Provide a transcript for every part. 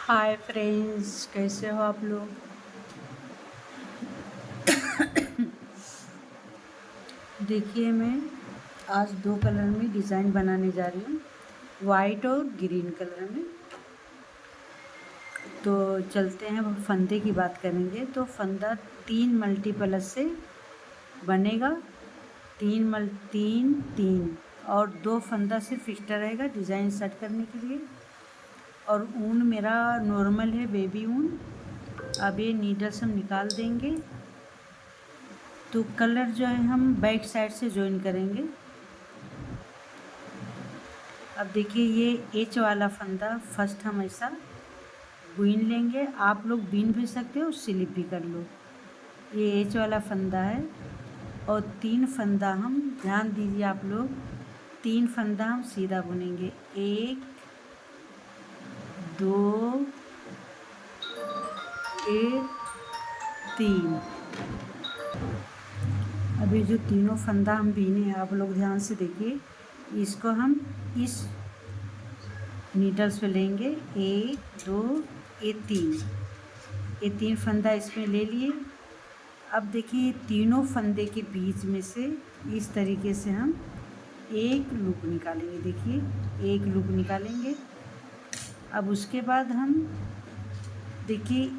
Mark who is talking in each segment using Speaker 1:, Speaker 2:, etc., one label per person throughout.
Speaker 1: Hi friends, कैसे हो आप लोग। देखिए, मैं आज दो कलर में डिज़ाइन बनाने जा रही हूँ, वाइट और ग्रीन कलर में। तो चलते हैं, फंदे की बात करेंगे। तो फंदा 3 मल्टीप्लस से बनेगा। 3 और 2 फंदा सिर्फ एक्स्ट्रा रहेगा डिज़ाइन सेट करने के लिए। और ऊन मेरा नॉर्मल है, बेबी ऊन। अब ये नीडल से हम निकाल देंगे। तो कलर जो है हम बैक साइड से ज्वाइन करेंगे। अब देखिए, ये एच वाला फंदा फर्स्ट हम ऐसा बुन लेंगे। आप लोग बीन भी सकते हो, स्लिप भी कर लो। ये एच वाला फंदा है और 3 फंदा हम, ध्यान दीजिए आप लोग, 3 फंदा हम सीधा बुनेंगे। 1 2 1 3। अभी जो तीनों फंदा हम बीने हैं, आप लोग ध्यान से देखिए। इसको हम इस नीडल्स पे लेंगे। 1 2 ये 3, ये 3 फंदा इसमें ले लिए। अब देखिए, तीनों फंदे के बीच में से इस तरीके से हम एक लूप निकालेंगे। देखिए, एक लूप निकालेंगे। अब उसके बाद हम देखिए,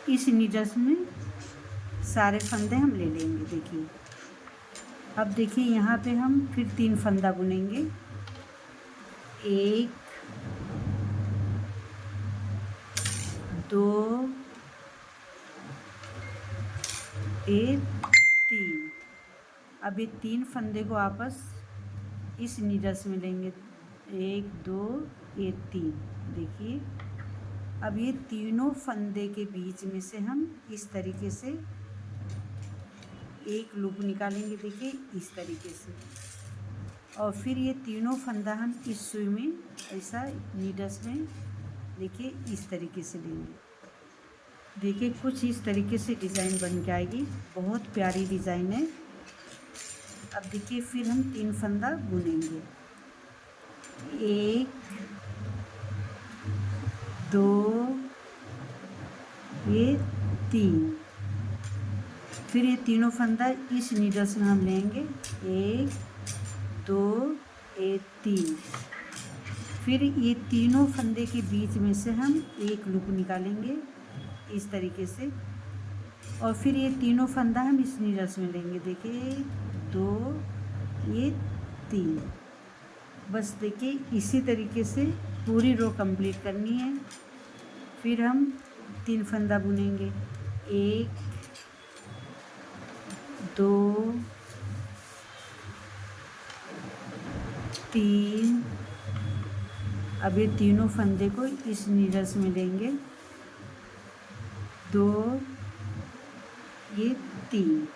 Speaker 1: इस नीडल्स में सारे फंदे हम ले लेंगे। देखिए, अब देखिए, यहाँ पे हम फिर 3 फंदा बुनेंगे। 1 2 1 3। अब ये 3 फंदे को आपस इस नीडल्स में लेंगे। 1 2 ये 3। देखिए, अब ये तीनों फंदे के बीच में से हम इस तरीके से एक लूप निकालेंगे। देखिए, इस तरीके से। और फिर ये तीनों फंदा हम इस सुई में ऐसा नीडल्स में, देखिए, इस तरीके से लेंगे। देखिए, कुछ इस तरीके से डिज़ाइन बन के आएगी। बहुत प्यारी डिज़ाइन है। अब देखिए, फिर हम 3 फंदा बुनेंगे। 1 2 ये 3। फिर ये तीनों फंदा इस नीडल्स में हम लेंगे। 1 2 ये 3। फिर ये तीनों फंदे के बीच में से हम एक लूप निकालेंगे इस तरीके से। और फिर ये तीनों फंदा हम इस नीडल्स में लेंगे। देखिए, 2 ये 3। बस देखिए, इसी तरीके से पूरी रो कंप्लीट करनी है। फिर हम 3 फंदा बुनेंगे। 1 2 3। अब ये तीनों फंदे को इस नीडल्स में लेंगे। 2 ये 3।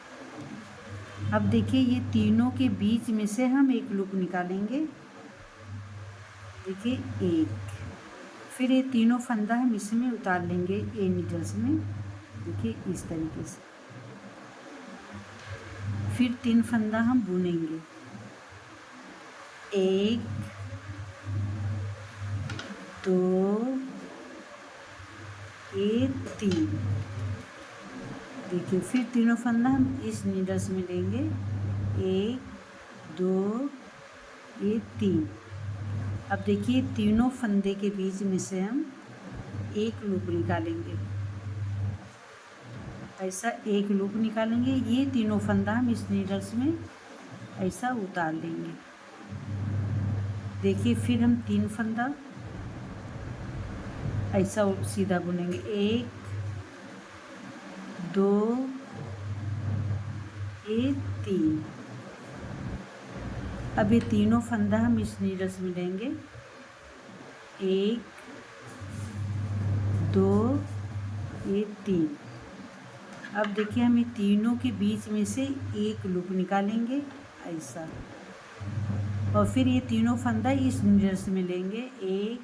Speaker 1: अब देखिए, ये तीनों के बीच में से हम एक लूप निकालेंगे। देखिए, 1। फिर ये तीनों फंदा हम इसमें उतार लेंगे, ए नीडल्स में। देखिए, इस तरीके से। फिर 3 फंदा हम बुनेंगे। 1 2 ये 3। देखिए, फिर तीनों फंदा हम इस नीडल्स में लेंगे। 1 2 ये 3। अब देखिए, तीनों फंदे के बीच में से हम एक लूप निकालेंगे। ऐसा एक लूप निकालेंगे। ये तीनों फंदा हम इस नीडल्स में ऐसा उतार लेंगे। देखिए, फिर हम 3 फंदा ऐसा सीधा बुनेंगे। 1 2 ये 3। अब ये तीनों फंदा हम इस नीडल्स में लेंगे। 1 2 ये 3। अब देखिए, हम ये तीनों के बीच में से एक लूप निकालेंगे ऐसा। और फिर ये तीनों फंदा इस नीडल्स में लेंगे। 1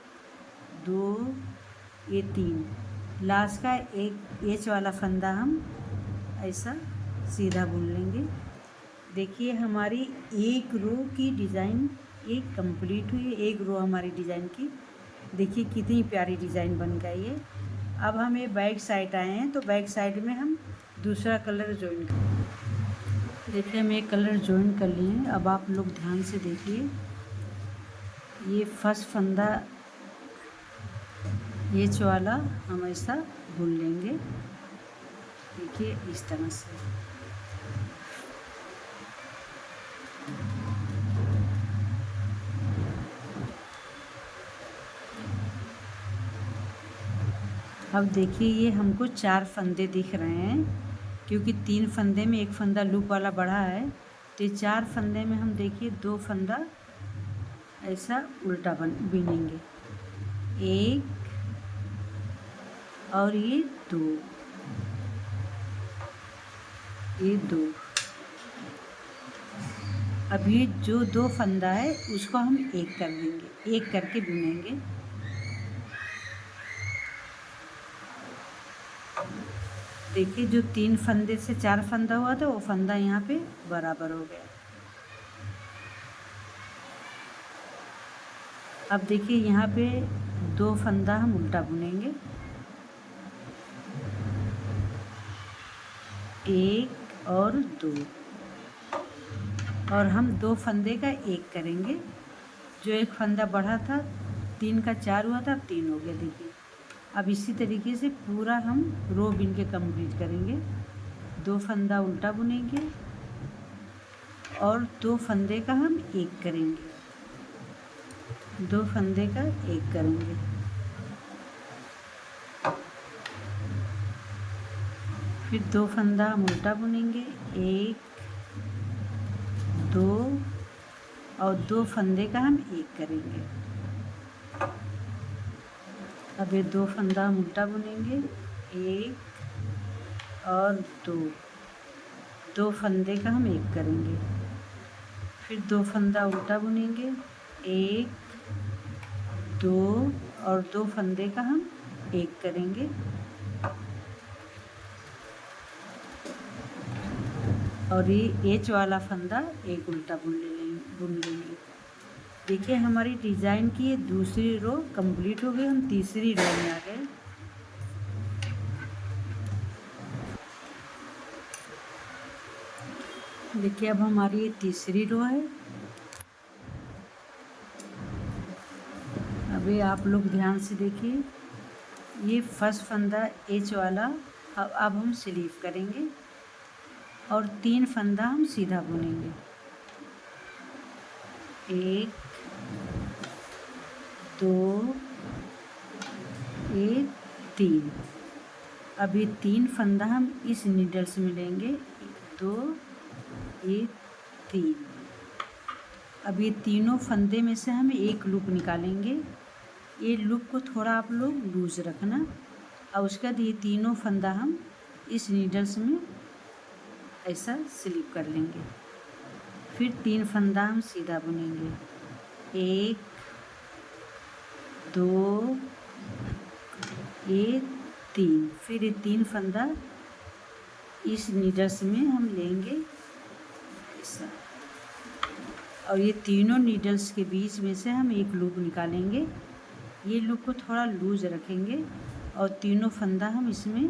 Speaker 1: 2 ये 3। लास्ट का एक एच वाला फंदा हम ऐसा सीधा बुन लेंगे। देखिए, हमारी एक रो की डिज़ाइन एक कंप्लीट हुई है। एक रो हमारी डिज़ाइन की देखिए कितनी प्यारी डिज़ाइन बन गई है। अब हम ये बैक साइड आए हैं, तो बैक साइड में हम दूसरा कलर ज्वाइन कर, देखिए हम एक कलर ज्वाइन कर लिए हैं। अब आप लोग ध्यान से देखिए, ये फर्स्ट फंदा एच वाला हम ऐसा बुन लेंगे, देखिए इस तरह से। अब देखिए ये हमको 4 फंदे दिख रहे हैं, क्योंकि 3 फंदे में एक फंदा लूप वाला बढ़ा है, तो ये 4 फंदे में हम देखिए 2 फंदा ऐसा उल्टा बिनेंगे, एक और ये 2, ये 2। अब ये जो 2 फंदा है उसको हम एक कर देंगे, एक करके बुनेंगे। देखिए जो 3 फंदे से 4 फंदा हुआ था वो फंदा यहाँ पे बराबर हो गया। अब देखिए यहाँ पे 2 फंदा हम उल्टा बुनेंगे, एक और 2, और हम 2 फंदे का एक करेंगे। जो एक फंदा बढ़ा था 3 का 4 हुआ था, अब 3 हो गया। देखिए अब इसी तरीके से पूरा हम रो बिन के कंप्लीट करेंगे। 2 फंदा उल्टा बुनेंगे और 2 फंदे का हम एक करेंगे, 2 फंदे का एक करेंगे। फिर 2 फंदा हम उल्टा बुनेंगे, 1 2, और 2 फंदे का हम एक करेंगे। अब ये 2 फंदा हम उल्टा बुनेंगे, 1 और 2, 2 फंदे का हम एक करेंगे। फिर 2 फंदा उल्टा बुनेंगे, 1 2, और 2 फंदे का हम एक करेंगे। और ये एच वाला फंदा एक उल्टा बुन लेंगे। देखिए हमारी डिज़ाइन की ये दूसरी रो कंप्लीट हो गई, हम तीसरी रो में आ गए। देखिए अब हमारी ये तीसरी रो है। अभी आप लोग ध्यान से देखिए, ये फर्स्ट फंदा एच वाला अब हम स्लीव करेंगे और 3 फंदा हम सीधा बुनेंगे, 1 2 1 3। अब ये 3 फंदा हम इस नीडल्स में लेंगे, 2 1 3। अब ये तीनों फंदे में से हम एक लूप निकालेंगे। ये लूप को थोड़ा आप लोग लूज रखना, और उसके बाद ये तीनों फंदा हम इस नीडल्स में ऐसा स्लिप कर लेंगे। फिर 3 फंदा हम सीधा बुनेंगे, 1 2 1 3। फिर ये 3 फंदा इस नीडल्स में हम लेंगे ऐसा, और ये तीनों नीडल्स के बीच में से हम एक लूप निकालेंगे। ये लूप को थोड़ा लूज रखेंगे और तीनों फंदा हम इसमें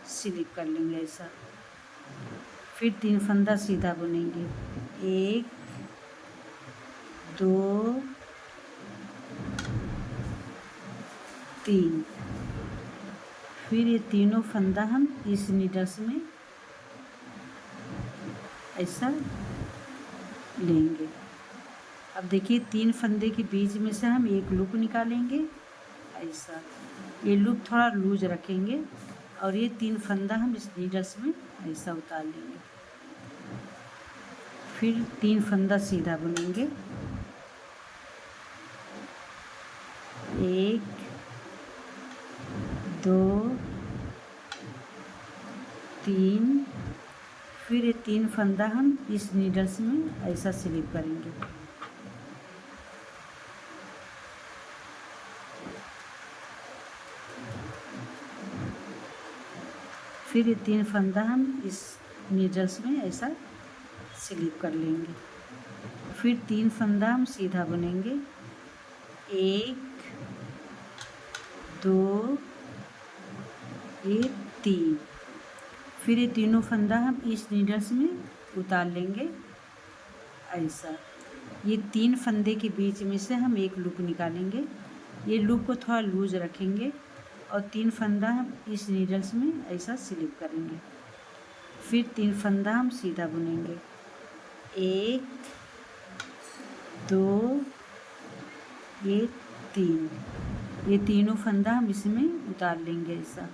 Speaker 1: स्लिप कर लेंगे ऐसा। फिर 3 फंदा सीधा बुनेंगे, 1 2 3। फिर ये तीनों फंदा हम इस नीडल्स में ऐसा लेंगे। अब देखिए 3 फंदे के बीच में से हम एक लूप निकालेंगे ऐसा। ये लूप थोड़ा लूज रखेंगे और ये 3 फंदा हम इस नीडल्स में ऐसा उतार लेंगे। फिर 3 फंदा सीधा बुनेंगे, 1 2 3। फिर ये 3 फंदा हम इस नीडल्स में ऐसा स्लिप करेंगे। फिर ये 3 फंदा हम इस नीडल्स में ऐसा स्लिप कर लेंगे। फिर 3 फंदा हम सीधा बुनेंगे, 1 2, ये 3। फिर ये तीनों फंदा हम इस नीडल्स में उतार लेंगे ऐसा। ये 3 फंदे के बीच में से हम एक लूप निकालेंगे। ये लूप को थोड़ा लूज रखेंगे और 3 फंदा हम इस नीडल्स में ऐसा स्लिप करेंगे। फिर 3 फंदा हम सीधा बुनेंगे। 1, 2, ये 3। ये तीनों फंदा हम इसमें उतार लेंगे ऐसा।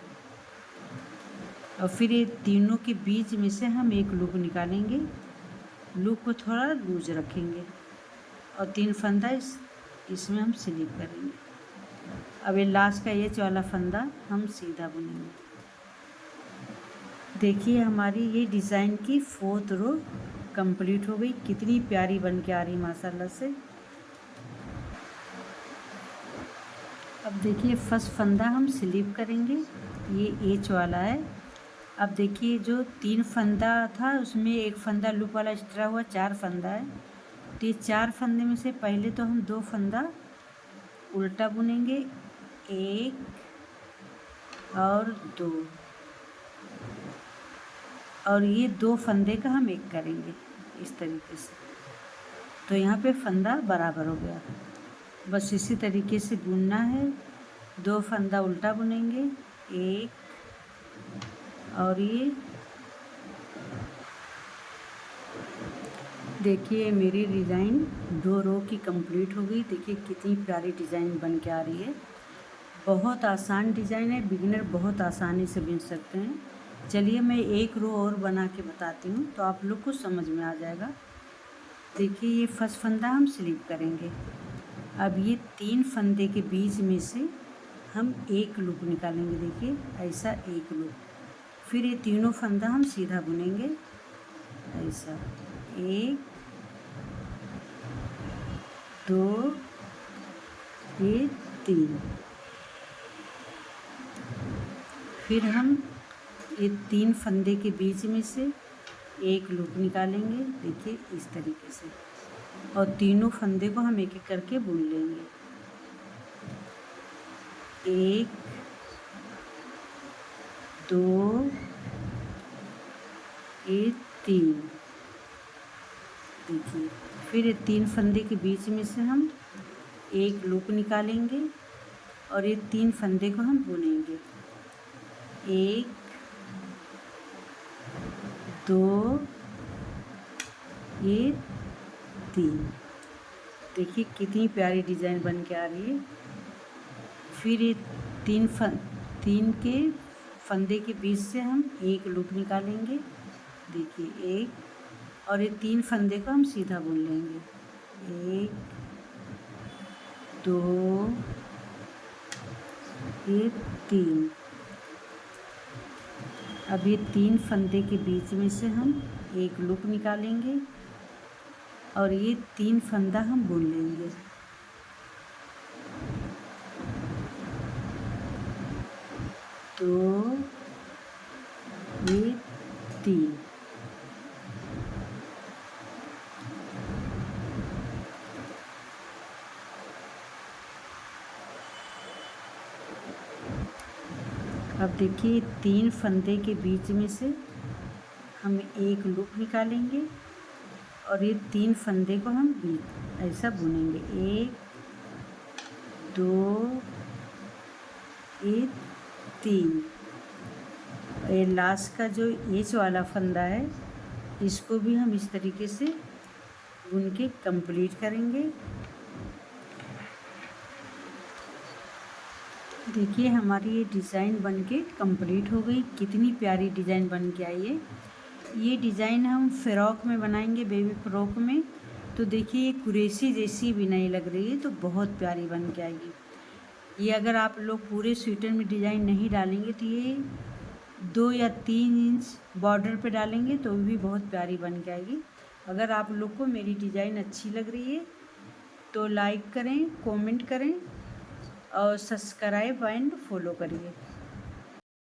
Speaker 1: और फिर ये तीनों के बीच में से हम एक लूप निकालेंगे। लूप को थोड़ा लूज रखेंगे और 3 फंदा इसमें हम स्लिप करेंगे। अब ये लास्ट का एज वाला फंदा हम सीधा बुनेंगे। देखिए हमारी ये डिज़ाइन की 4th रो कंप्लीट हो गई। कितनी प्यारी बन के आ रही माशाल्लाह से। अब देखिए फर्स्ट फंदा हम स्लिप करेंगे, ये एच वाला है। अब देखिए जो 3 फंदा था उसमें एक फंदा लूप वाला एक्स्ट्रा हुआ, 4 फंदा है। तो ये 4 फंदे में से पहले तो हम 2 फंदा उल्टा बुनेंगे, 1 और 2, और ये 2 फंदे का हम एक करेंगे इस तरीके से। तो यहाँ पे फंदा बराबर हो गया। बस इसी तरीके से बुनना है। 2 फंदा उल्टा बुनेंगे, 1 और ये देखिए मेरी डिज़ाइन 2 रो की कंप्लीट हो गई। देखिए कितनी प्यारी डिज़ाइन बन के आ रही है। बहुत आसान डिज़ाइन है, बिगिनर बहुत आसानी से बुन सकते हैं। चलिए मैं एक रो और बना के बताती हूँ तो आप लोग को समझ में आ जाएगा। देखिए ये फर्स्ट फंदा हम स्लिप करेंगे। अब ये 3 फंदे के बीच में से हम एक लूप निकालेंगे। देखिए ऐसा एक लूप। फिर ये तीनों फंदा हम सीधा बुनेंगे ऐसा, 1, 2, ये 3। फिर हम ये 3 फंदे के बीच में से एक लूप निकालेंगे। देखिए इस तरीके से, और तीनों फंदे को हम एक एक करके बुन लेंगे। 1, 2, ये 3। देखिए फिर ये 3 फंदे के बीच में से हम एक लूप निकालेंगे और ये 3 फंदे को हम बुनेंगे। 1, 2, ये 3। देखिए कितनी प्यारी डिज़ाइन बन के आ रही है। फिर ये 3 के फंदे के बीच से हम एक लूप निकालेंगे। देखिए 1, और ये 3 फंदे को हम सीधा बुन लेंगे। 1, 2, ये 3। अब ये 3 फंदे के बीच में से हम एक लूप निकालेंगे और ये 3 फंदा हम बुन लेंगे। तो ये 3। अब देखिए 3 फंदे के बीच में से हम एक लूप निकालेंगे और ये 3 फंदे को हम ऐसा बुनेंगे। 1, 2, ये 3। ये लास्ट का जो एच वाला फंदा है इसको भी हम इस तरीके से बुन के कंप्लीट करेंगे। देखिए हमारी ये डिज़ाइन बनके कंप्लीट हो गई। कितनी प्यारी डिज़ाइन बन के आई है। ये डिज़ाइन हम फ़्रॉक में बनाएंगे, बेबी फ्रॉक में। तो देखिए ये कुरेशी जैसी भी नहीं लग रही है, तो बहुत प्यारी बन के आएगी। ये अगर आप लोग पूरे स्वेटर में डिज़ाइन नहीं डालेंगे तो ये 2 या 3 इंच बॉर्डर पे डालेंगे तो भी बहुत प्यारी बन के आएगी। अगर आप लोग को मेरी डिज़ाइन अच्छी लग रही है तो लाइक करें, कमेंट करें और सब्सक्राइब एंड फॉलो करिए।